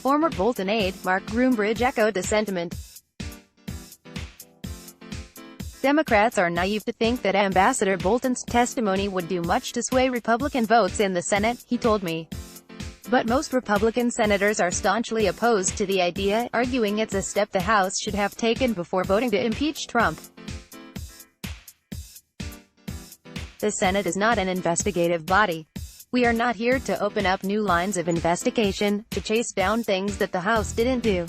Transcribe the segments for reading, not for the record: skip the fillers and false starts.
Former Bolton aide, Mark Groombridge echoed the sentiment. Democrats are naive to think that Ambassador Bolton's testimony would do much to sway Republican votes in the Senate, he told me. But most Republican senators are staunchly opposed to the idea, arguing it's a step the House should have taken before voting to impeach Trump. The Senate is not an investigative body. We are not here to open up new lines of investigation, to chase down things that the House didn't do.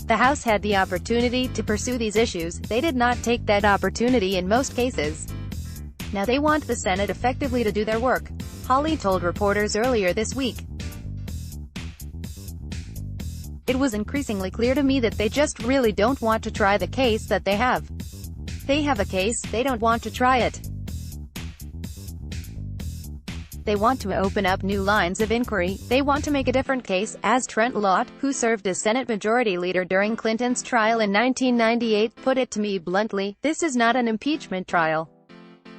The House had the opportunity to pursue these issues, they did not take that opportunity in most cases. Now they want the Senate effectively to do their work, Hawley told reporters earlier this week. It was increasingly clear to me that they just really don't want to try the case that they have. They have a case, they don't want to try it. They want to open up new lines of inquiry, they want to make a different case, as Trent Lott, who served as Senate Majority Leader during Clinton's trial in 1998, put it to me bluntly, this is not an impeachment trial.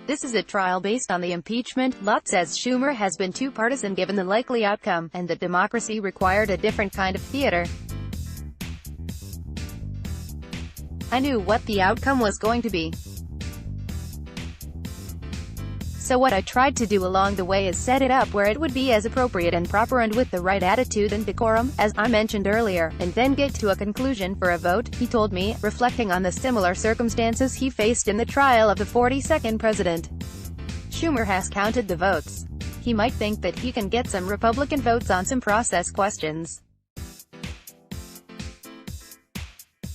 This is a trial based on the impeachment. Lott says Schumer has been too partisan given the likely outcome, and that democracy required a different kind of theater. I knew what the outcome was going to be. So what I tried to do along the way is set it up where it would be as appropriate and proper and with the right attitude and decorum, as I mentioned earlier, and then get to a conclusion for a vote, he told me, reflecting on the similar circumstances he faced in the trial of the 42nd president. Schumer has counted the votes. He might think that he can get some Republican votes on some process questions.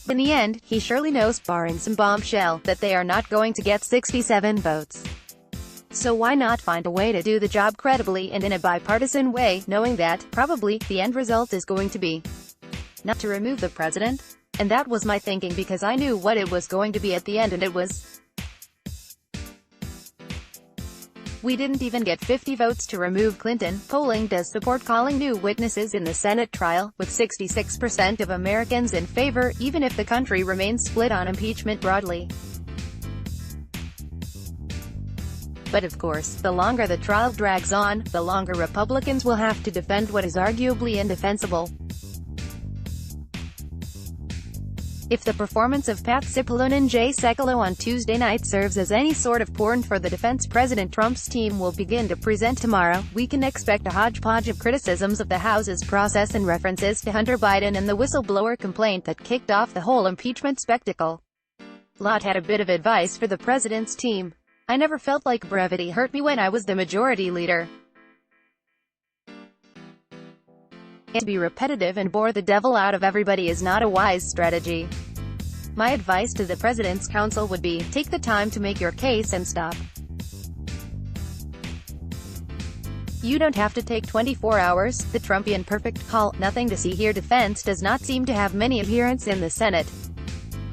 In the end, he surely knows, barring some bombshell, that they are not going to get 67 votes. So why not find a way to do the job credibly and in a bipartisan way, knowing that, probably, the end result is going to be not to remove the president? And that was my thinking because I knew what it was going to be at the end, and it was, we didn't even get 50 votes to remove Clinton. Polling does support calling new witnesses in the Senate trial, with 66% of Americans in favor, even if the country remains split on impeachment broadly. But of course, the longer the trial drags on, the longer Republicans will have to defend what is arguably indefensible. If the performance of Pat Cipollone and Jay Sekulow on Tuesday night serves as any sort of porn for the defense President Trump's team will begin to present tomorrow, we can expect a hodgepodge of criticisms of the House's process and references to Hunter Biden and the whistleblower complaint that kicked off the whole impeachment spectacle. Lott had a bit of advice for the president's team. I never felt like brevity hurt me when I was the majority leader. To be repetitive and bore the devil out of everybody is not a wise strategy. My advice to the President's Council would be, take the time to make your case and stop. You don't have to take 24 hours, the Trumpian perfect call, nothing to see here defense does not seem to have many adherents in the Senate.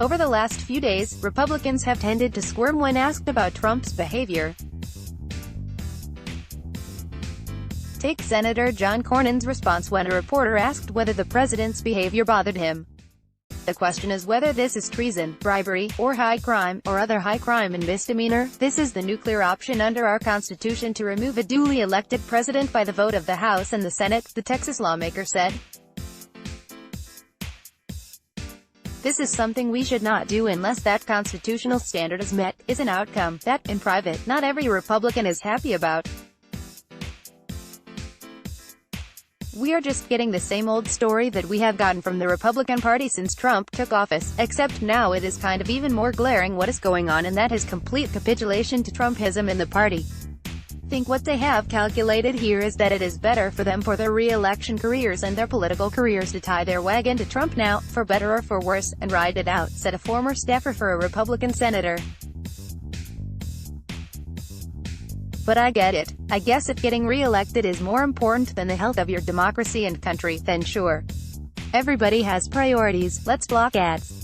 Over the last few days, Republicans have tended to squirm when asked about Trump's behavior. Take Senator John Cornyn's response when a reporter asked whether the president's behavior bothered him. The question is whether this is treason, bribery, or high crime, or other high crime and misdemeanor. This is the nuclear option under our Constitution to remove a duly elected president by the vote of the House and the Senate, the Texas lawmaker said. This is something we should not do unless that constitutional standard is met, is an outcome that, in private, not every Republican is happy about. We are just getting the same old story that we have gotten from the Republican Party since Trump took office, except now it is kind of even more glaring what is going on, and that is complete capitulation to Trumpism in the party. I think what they have calculated here is that it is better for them for their re-election careers and their political careers to tie their wagon to Trump now, for better or for worse, and ride it out, said a former staffer for a Republican senator. But I get it. I guess if getting re-elected is more important than the health of your democracy and country, then sure. Everybody has priorities. Let's block ads.